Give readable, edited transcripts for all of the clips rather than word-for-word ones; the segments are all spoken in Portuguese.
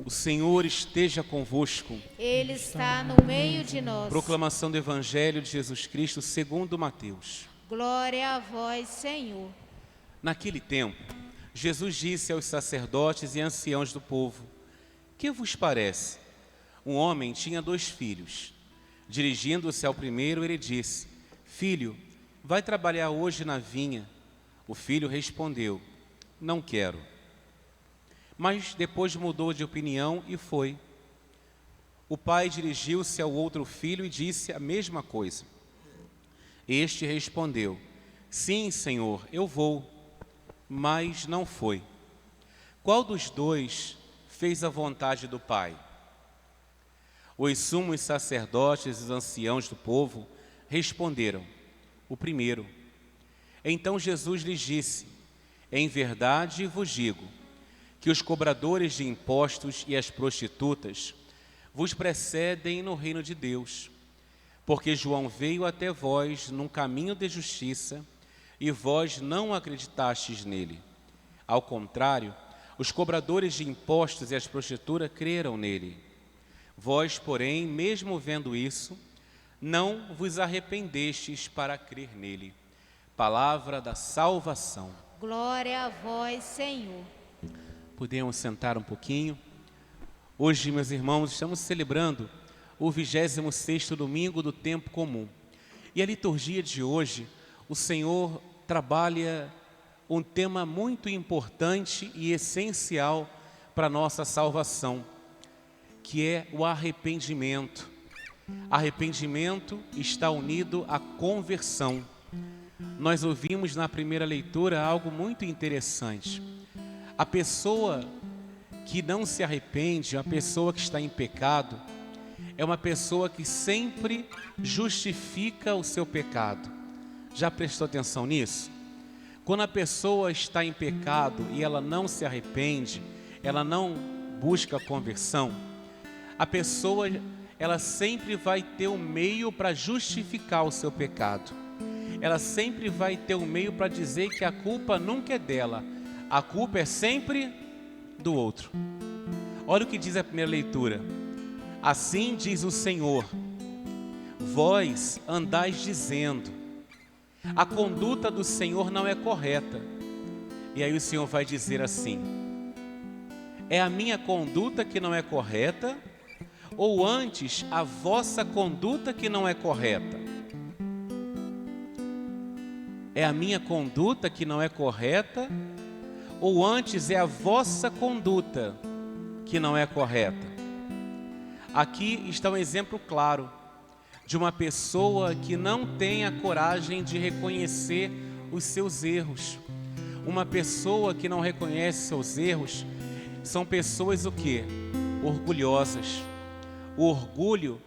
O Senhor esteja convosco. Ele está no meio de nós. Proclamação do Evangelho de Jesus Cristo segundo Mateus. Glória a vós, Senhor. Naquele tempo, Jesus disse aos sacerdotes e anciãos do povo: Que vos parece? Um homem tinha 2 filhos. Dirigindo-se ao primeiro, ele disse: Filho, vai trabalhar hoje na vinha. O filho respondeu: Não quero. Mas depois mudou de opinião e foi. O pai dirigiu-se ao outro filho e disse a mesma coisa. Este respondeu: Sim, Senhor, eu vou. Mas não foi. Qual dos 2 fez a vontade do pai? Os sumos sacerdotes e os anciãos do povo responderam: O primeiro. Então Jesus lhes disse: Em verdade vos digo que os cobradores de impostos e as prostitutas vos precedem no reino de Deus, porque João veio até vós num caminho de justiça e vós não acreditastes nele. Ao contrário, os cobradores de impostos e as prostitutas creram nele. Vós, porém, mesmo vendo isso, não vos arrependestes para crer nele. Palavra da salvação. Glória a vós, Senhor. Podemos sentar um pouquinho. Hoje, meus irmãos, estamos celebrando o 26º domingo do tempo comum. E a liturgia de hoje, o Senhor trabalha um tema muito importante e essencial para a nossa salvação, que é o arrependimento. Arrependimento está unido à conversão. Nós ouvimos na primeira leitura algo muito interessante. A pessoa que não se arrepende, a pessoa que está em pecado, é uma pessoa que sempre justifica o seu pecado. Já prestou atenção nisso? Quando a pessoa está em pecado e ela não se arrepende, ela não busca a conversão, a pessoa, ela sempre vai ter um meio para justificar o seu pecado. Ela sempre vai ter um meio para dizer que a culpa nunca é dela. A culpa é sempre do outro. Olha o que diz a primeira leitura. Assim diz o Senhor: vós andais dizendo, a conduta do Senhor não é correta. E aí o Senhor vai dizer assim: é a minha conduta que não é correta, ou antes a vossa conduta que não é correta? É a minha conduta que não é correta, ou antes é a vossa conduta que não é correta? Aqui está um exemplo claro de uma pessoa que não tem a coragem de reconhecer os seus erros. Uma pessoa que não reconhece seus erros são pessoas o quê? Orgulhosas. O orgulho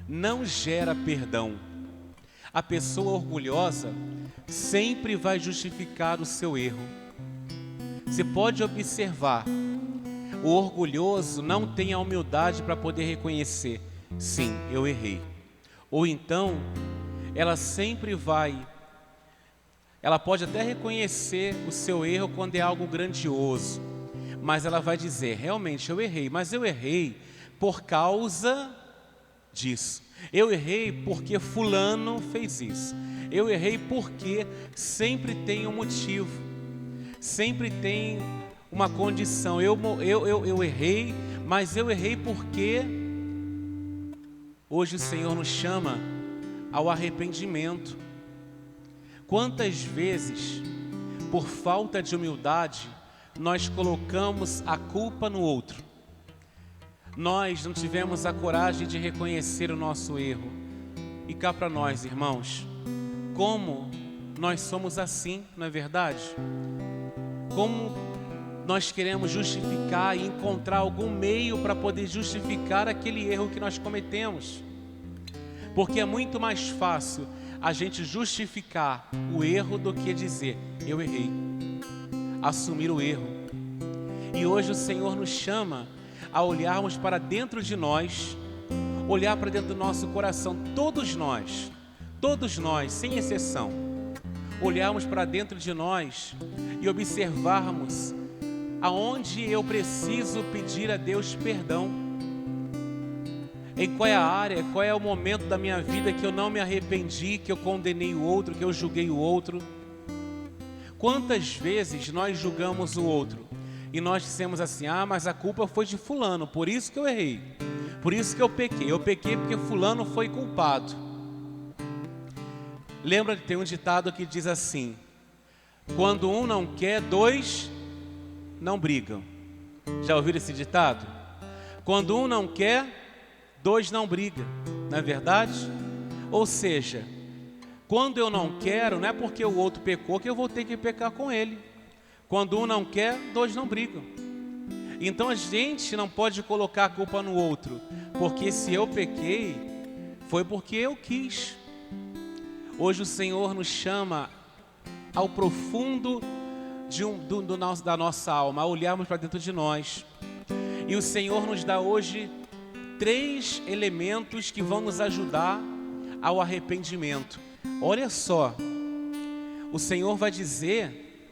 não gera perdão. A pessoa orgulhosa sempre vai justificar o seu erro. Você pode observar, o orgulhoso não tem a humildade para poder reconhecer: sim, eu errei. Ou então, ela sempre ela pode até reconhecer o seu erro quando é algo grandioso, mas ela vai dizer: realmente eu errei, mas eu errei por causa disso. Eu errei porque fulano fez isso. Eu errei porque sempre tem um motivo, sempre tem uma condição. Eu errei, mas eu errei porque... Hoje o Senhor nos chama ao arrependimento. Quantas vezes, por falta de humildade, nós colocamos a culpa no outro? Nós não tivemos a coragem de reconhecer o nosso erro. E cá para nós, irmãos, como nós somos assim, não é verdade? Como nós queremos justificar e encontrar algum meio para poder justificar aquele erro que nós cometemos. Porque é muito mais fácil a gente justificar o erro do que dizer: eu errei. Assumir o erro. E hoje o Senhor nos chama a olharmos para dentro de nós, olhar para dentro do nosso coração, todos nós, sem exceção, olharmos para dentro de nós e observarmos aonde eu preciso pedir a Deus perdão. Em qual é a área, qual é o momento da minha vida que eu não me arrependi, que eu condenei o outro, que eu julguei o outro. Quantas vezes nós julgamos o outro e nós dissemos assim: ah, mas a culpa foi de fulano, por isso que eu errei, por isso que eu pequei porque fulano foi culpado. Lembra que tem um ditado que diz assim: quando um não quer, dois não brigam. Já ouviram esse ditado? Quando um não quer, dois não brigam, não é verdade? Ou seja, quando eu não quero, não é porque o outro pecou que eu vou ter que pecar com ele. Quando um não quer, dois não brigam. Então a gente não pode colocar a culpa no outro, porque se eu pequei, foi porque eu quis. Hoje o Senhor nos chama ao profundo da nossa alma, a olharmos para dentro de nós. E o Senhor nos dá hoje 3 elementos que vão nos ajudar ao arrependimento. Olha só, o Senhor vai dizer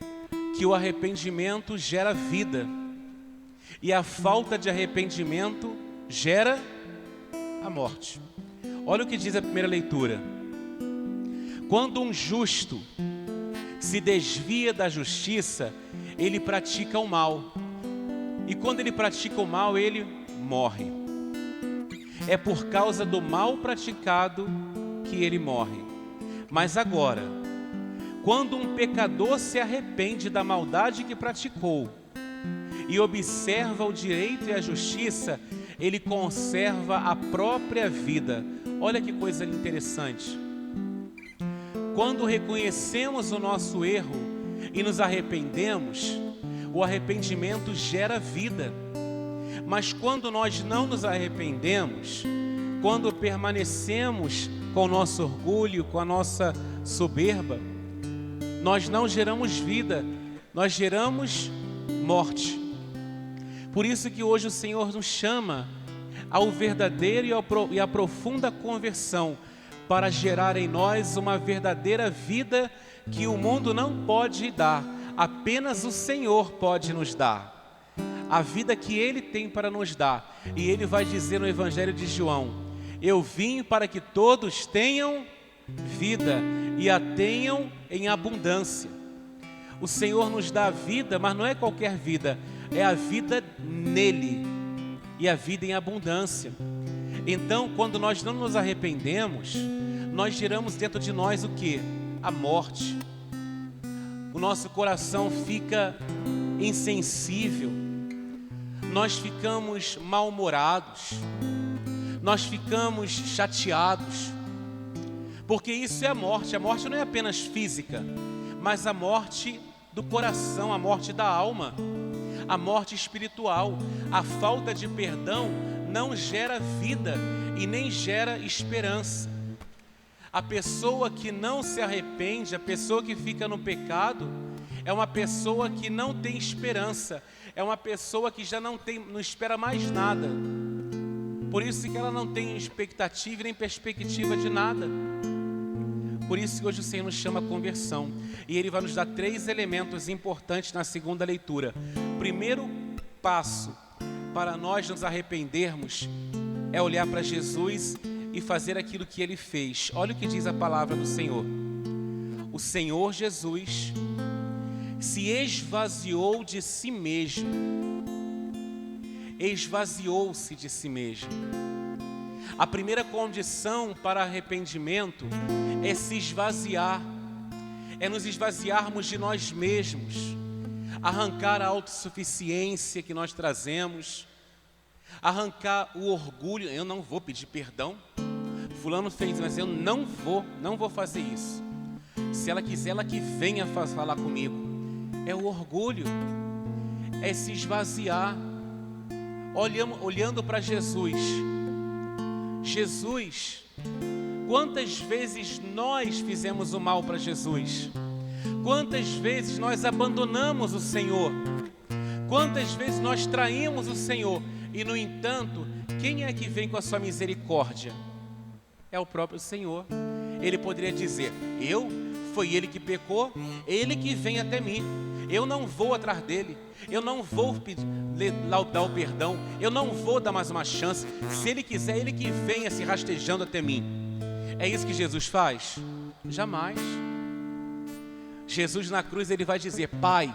que o arrependimento gera vida e a falta de arrependimento gera a morte. Olha o que diz a primeira leitura: quando um justo se desvia da justiça, ele pratica o mal, e quando ele pratica o mal, ele morre. É por causa do mal praticado que ele morre. Mas agora, quando um pecador se arrepende da maldade que praticou e observa o direito e a justiça, ele conserva a própria vida. Olha que coisa interessante. Quando reconhecemos o nosso erro e nos arrependemos, o arrependimento gera vida. Mas quando nós não nos arrependemos, quando permanecemos com o nosso orgulho, com a nossa soberba, nós não geramos vida, nós geramos morte. Por isso que hoje o Senhor nos chama ao verdadeiro e à profunda conversão, para gerar em nós uma verdadeira vida que o mundo não pode dar, apenas o Senhor pode nos dar. A vida que Ele tem para nos dar. E Ele vai dizer no Evangelho de João: eu vim para que todos tenham vida e a tenham em abundância. O Senhor nos dá a vida, mas não é qualquer vida, é a vida nele e a vida em abundância. Então, quando nós não nos arrependemos, nós geramos dentro de nós o quê? A morte. O nosso coração fica insensível, nós ficamos mal-humorados, nós ficamos chateados, porque isso é a morte. A morte não é apenas física, mas a morte do coração, a morte da alma, a morte espiritual. A falta de perdão não gera vida e nem gera esperança. A pessoa que não se arrepende, a pessoa que fica no pecado, é uma pessoa que não tem esperança, é uma pessoa que já não espera mais nada. Por isso que ela não tem expectativa nem perspectiva de nada. Por isso que hoje o Senhor nos chama a conversão. E Ele vai nos dar 3 elementos importantes na segunda leitura. Primeiro passo para nós nos arrependermos é olhar para Jesus e fazer aquilo que Ele fez. Olha o que diz a palavra do Senhor. O Senhor Jesus se esvaziou de si mesmo. Esvaziou-se de si mesmo. A primeira condição para arrependimento é se esvaziar. É nos esvaziarmos de nós mesmos. Arrancar a autossuficiência que nós trazemos. Arrancar o orgulho. Eu não vou pedir perdão. Fulano fez, mas eu não vou fazer isso. Se ela quiser, ela que venha falar comigo. É o orgulho. É se esvaziar. Olhando para Jesus. Jesus, quantas vezes nós fizemos o mal para Jesus? Quantas vezes nós abandonamos o Senhor? Quantas vezes nós traímos o Senhor? E no entanto, quem é que vem com a sua misericórdia? É o próprio Senhor. Ele poderia dizer: foi Ele que pecou, Ele que vem até mim. Eu não vou atrás dele, eu não vou dar o perdão, eu não vou dar mais uma chance. Se ele quiser, ele que venha se rastejando até mim. É isso que Jesus faz? Jamais. Jesus na cruz, ele vai dizer: Pai,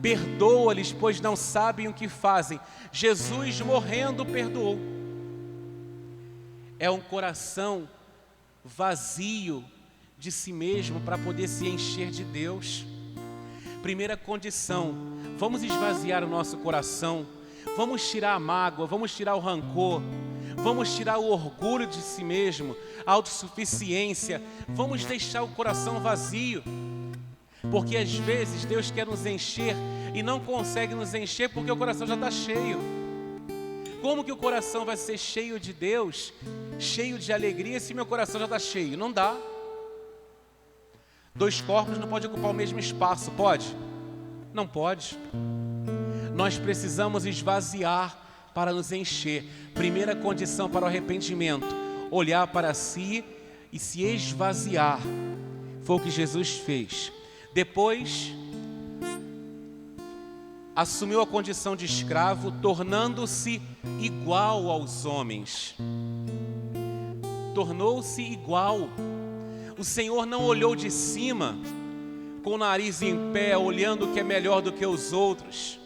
perdoa-lhes, pois não sabem o que fazem. Jesus morrendo perdoou. É um coração vazio de si mesmo para poder se encher de Deus. Primeira condição, vamos esvaziar o nosso coração, vamos tirar a mágoa, vamos tirar o rancor, vamos tirar o orgulho de si mesmo, a autossuficiência, vamos deixar o coração vazio, porque às vezes Deus quer nos encher e não consegue nos encher porque o coração já está cheio. Como que o coração vai ser cheio de Deus, cheio de alegria, se meu coração já está cheio? Não dá. Dois corpos não podem ocupar o mesmo espaço, pode? Não pode. Nós precisamos esvaziar para nos encher. Primeira condição para o arrependimento: olhar para si e se esvaziar. Foi o que Jesus fez. Depois, assumiu a condição de escravo, tornando-se igual aos homens. Tornou-se igual. O Senhor não olhou de cima, com o nariz em pé, olhando o que é melhor do que os outros.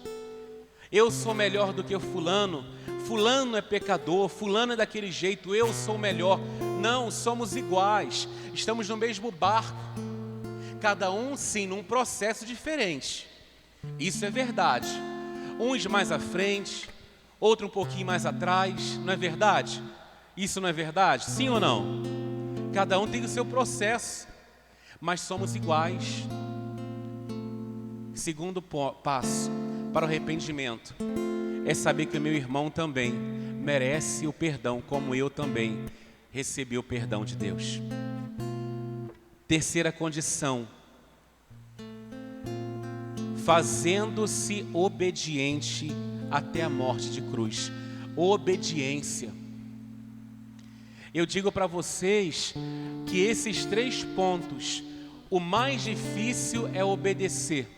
Eu sou melhor do que o fulano, fulano é pecador, fulano é daquele jeito, eu sou melhor. Não, somos iguais, estamos no mesmo barco. Cada um, sim, num processo diferente. Isso é verdade. Uns mais à frente, outro um pouquinho mais atrás, não é verdade? Isso não é verdade? Sim ou não? Cada um tem o seu processo, mas somos iguais. Segundo passo para o arrependimento é saber que o meu irmão também merece o perdão, como eu também recebi o perdão de Deus. Terceira condição: fazendo-se obediente até a morte de cruz. Obediência. Eu digo para vocês que esses 3 pontos, o mais difícil é obedecer.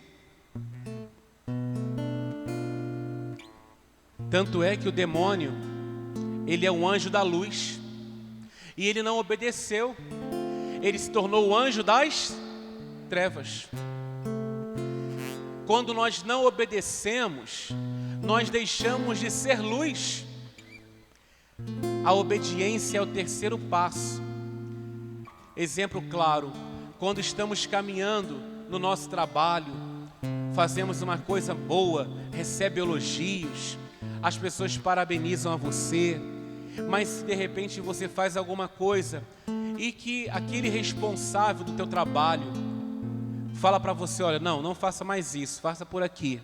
Tanto é que o demônio, ele é um anjo da luz, e ele não obedeceu, ele se tornou o anjo das trevas. Quando nós não obedecemos, nós deixamos de ser luz. A obediência é o terceiro passo. Exemplo claro: quando estamos caminhando no nosso trabalho, fazemos uma coisa boa, recebe elogios, as pessoas parabenizam a você, mas se de repente você faz alguma coisa e que aquele responsável do teu trabalho fala para você: olha, não faça mais isso, faça por aqui.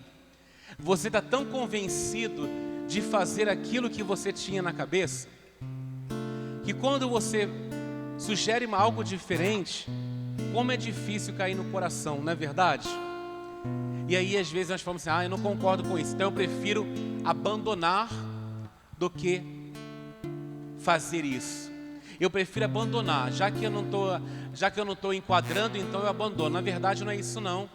Você está tão convencido de fazer aquilo que você tinha na cabeça, que quando você sugere algo diferente, como é difícil cair no coração, não é verdade? E aí às vezes nós falamos assim: eu não concordo com isso, então eu prefiro abandonar do que fazer isso. Eu prefiro abandonar, já que eu não estou enquadrando, então eu abandono. Na verdade não é isso não.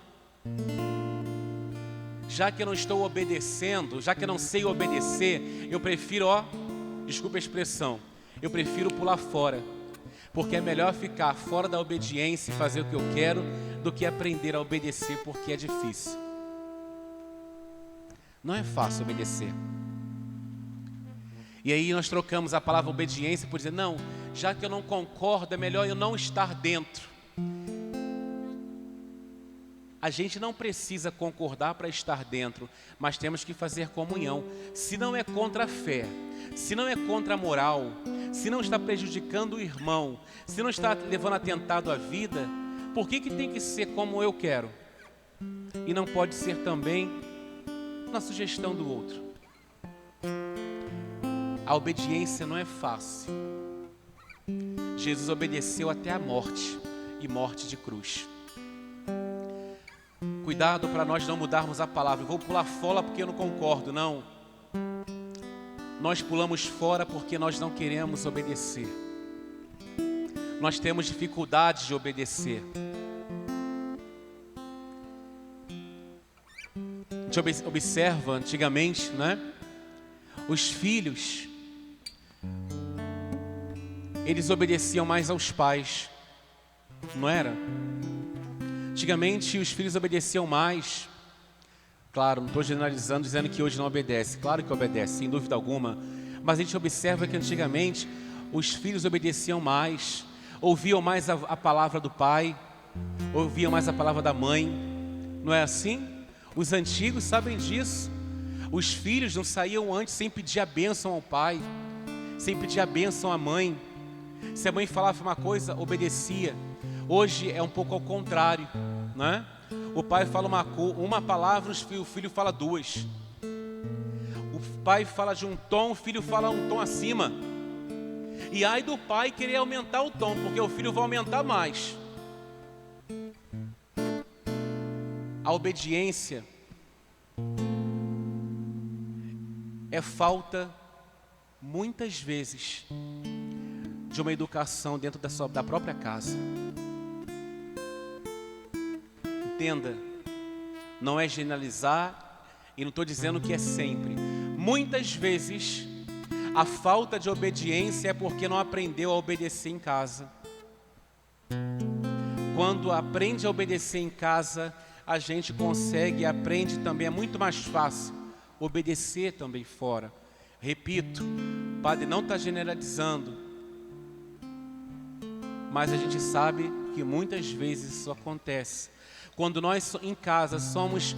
Já que eu não estou obedecendo, já que eu não sei obedecer, eu prefiro, desculpa a expressão, eu prefiro pular fora. Porque é melhor ficar fora da obediência e fazer o que eu quero do que aprender a obedecer, porque é difícil. Não é fácil obedecer. E aí nós trocamos a palavra obediência por dizer: não, já que eu não concordo, é melhor eu não estar dentro. A gente não precisa concordar para estar dentro, mas temos que fazer comunhão. Se não é contra a fé, se não é contra a moral, se não está prejudicando o irmão, se não está levando atentado à vida, por que tem que ser como eu quero? E não pode ser também na sugestão do outro. A obediência não é fácil. Jesus obedeceu até a morte, e morte de cruz. Cuidado para nós não mudarmos a palavra: eu vou pular fora porque eu não concordo. Não. Nós pulamos fora porque nós não queremos obedecer. Nós temos dificuldade de obedecer. A gente observa antigamente, né? Os filhos, eles obedeciam mais aos pais, não era? Antigamente os filhos obedeciam mais. Claro, não estou generalizando, dizendo que hoje não obedece. Claro que obedece, sem dúvida alguma. Mas a gente observa que antigamente os filhos obedeciam mais, ouviam mais a palavra do pai, ouviam mais a palavra da mãe. Não é assim? Os antigos sabem disso. Os filhos não saíam antes sem pedir a bênção ao pai, sem pedir a bênção à mãe. Se a mãe falava uma coisa, obedecia. Hoje é um pouco ao contrário, né? O pai fala uma palavra, o filho fala duas. O pai fala de um tom, o filho fala um tom acima. E ai do pai querer aumentar o tom, porque o filho vai aumentar mais. A obediência é falta, muitas vezes, de uma educação dentro da própria casa. Entenda, não é generalizar e não estou dizendo que é sempre. Muitas vezes, a falta de obediência é porque não aprendeu a obedecer em casa. Quando aprende a obedecer em casa, a gente consegue e aprende também, é muito mais fácil obedecer também fora. Repito, o padre não está generalizando, mas a gente sabe que muitas vezes isso acontece. Quando nós em casa somos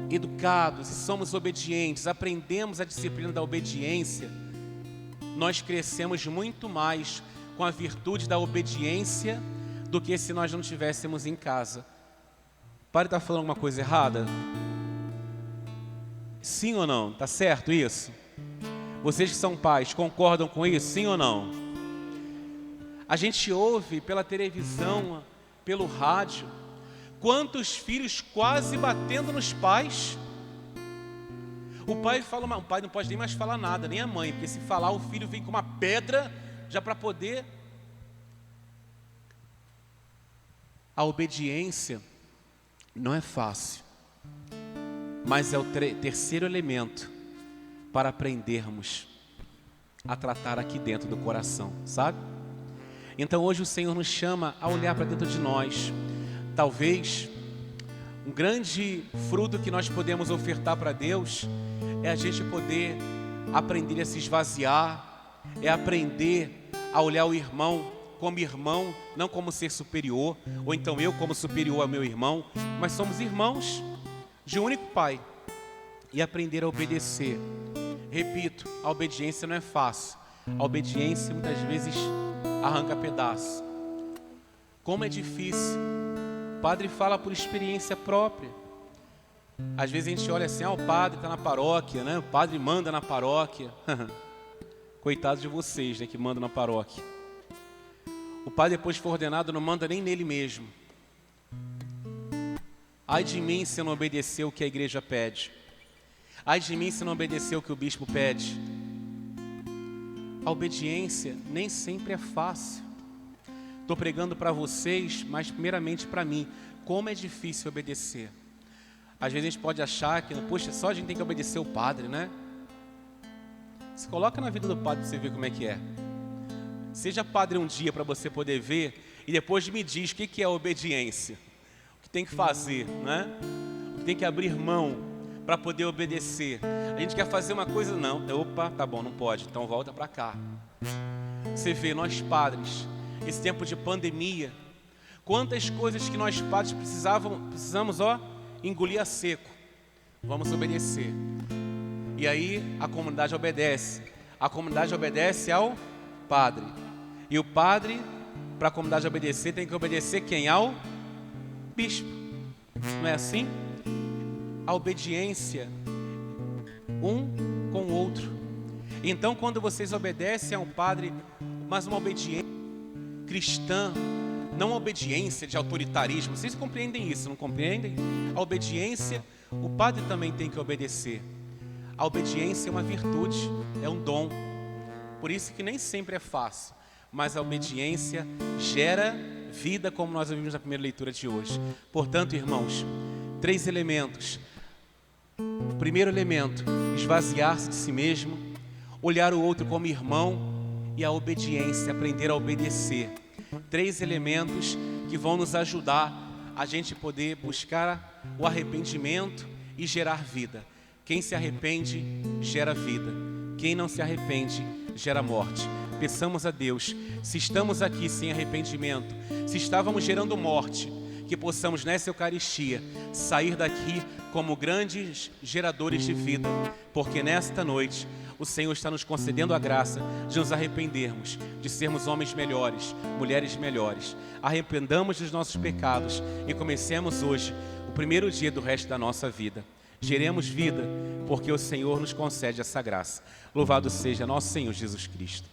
educados e somos obedientes, aprendemos a disciplina da obediência, nós crescemos muito mais com a virtude da obediência do que se nós não estivéssemos em casa. O padre está falando alguma coisa errada? Sim ou não? Está certo isso? Vocês que são pais, concordam com isso? Sim ou não? A gente ouve pela televisão, pelo rádio, quantos filhos quase batendo nos pais. O pai fala, o pai não pode nem mais falar nada, nem a mãe, porque se falar o filho vem com uma pedra já para poder. A obediência não é fácil, mas é o terceiro elemento para aprendermos a tratar aqui dentro do coração, sabe? Então hoje o Senhor nos chama a olhar para dentro de nós. Talvez um grande fruto que nós podemos ofertar para Deus é a gente poder aprender a se esvaziar, é aprender a olhar o irmão como irmão, não como ser superior, ou então eu como superior ao meu irmão, mas somos irmãos de um único Pai, e aprender a obedecer. Repito, a obediência não é fácil, a obediência muitas vezes arranca pedaço. Como é difícil. O padre fala por experiência própria. Às vezes a gente olha assim, o padre está na paróquia, né? O padre manda na paróquia. Coitado de vocês, né, que mandam na paróquia. O padre, depois de for ordenado, não manda nem nele mesmo. Ai de mim se eu não obedecer o que a igreja pede. Ai de mim se não obedecer o que o bispo pede. A obediência nem sempre é fácil. Estou pregando para vocês, mas primeiramente para mim, como é difícil obedecer. Às vezes a gente pode achar que, poxa, só a gente tem que obedecer o padre, né? Se coloca na vida do padre para você ver como é que é. Seja padre um dia para você poder ver e depois me diz o que é a obediência. O que tem que fazer, né? O que tem que abrir mão para poder obedecer. A gente quer fazer uma coisa, não. Opa, tá bom, não pode, então volta para cá. Você vê, nós padres, esse tempo de pandemia, quantas coisas que nós padres precisamos, engolir a seco. Vamos obedecer. E aí a comunidade obedece. A comunidade obedece ao padre. E o padre, para a comunidade obedecer, tem que obedecer quem? Ao bispo. Não é assim? A obediência um com o outro. Então, quando vocês obedecem ao padre, mas uma obediência cristã, não uma obediência de autoritarismo, vocês compreendem isso, não compreendem? A obediência, o padre também tem que obedecer. A obediência é uma virtude, é um dom. Por isso que nem sempre é fácil, mas a obediência gera vida, como nós ouvimos na primeira leitura de hoje. Portanto, irmãos, 3 elementos. O primeiro elemento, esvaziar-se de si mesmo, olhar o outro como irmão e a obediência, aprender a obedecer. 3 elementos que vão nos ajudar a gente poder buscar o arrependimento e gerar vida. Quem se arrepende, gera vida. Quem não se arrepende, gera morte. Peçamos a Deus, se estamos aqui sem arrependimento, se estávamos gerando morte, que possamos nessa Eucaristia sair daqui como grandes geradores de vida, porque nesta noite o Senhor está nos concedendo a graça de nos arrependermos, de sermos homens melhores, mulheres melhores. Arrependamos dos nossos pecados e comecemos hoje o primeiro dia do resto da nossa vida. Geremos vida, porque o Senhor nos concede essa graça. Louvado seja nosso Senhor Jesus Cristo.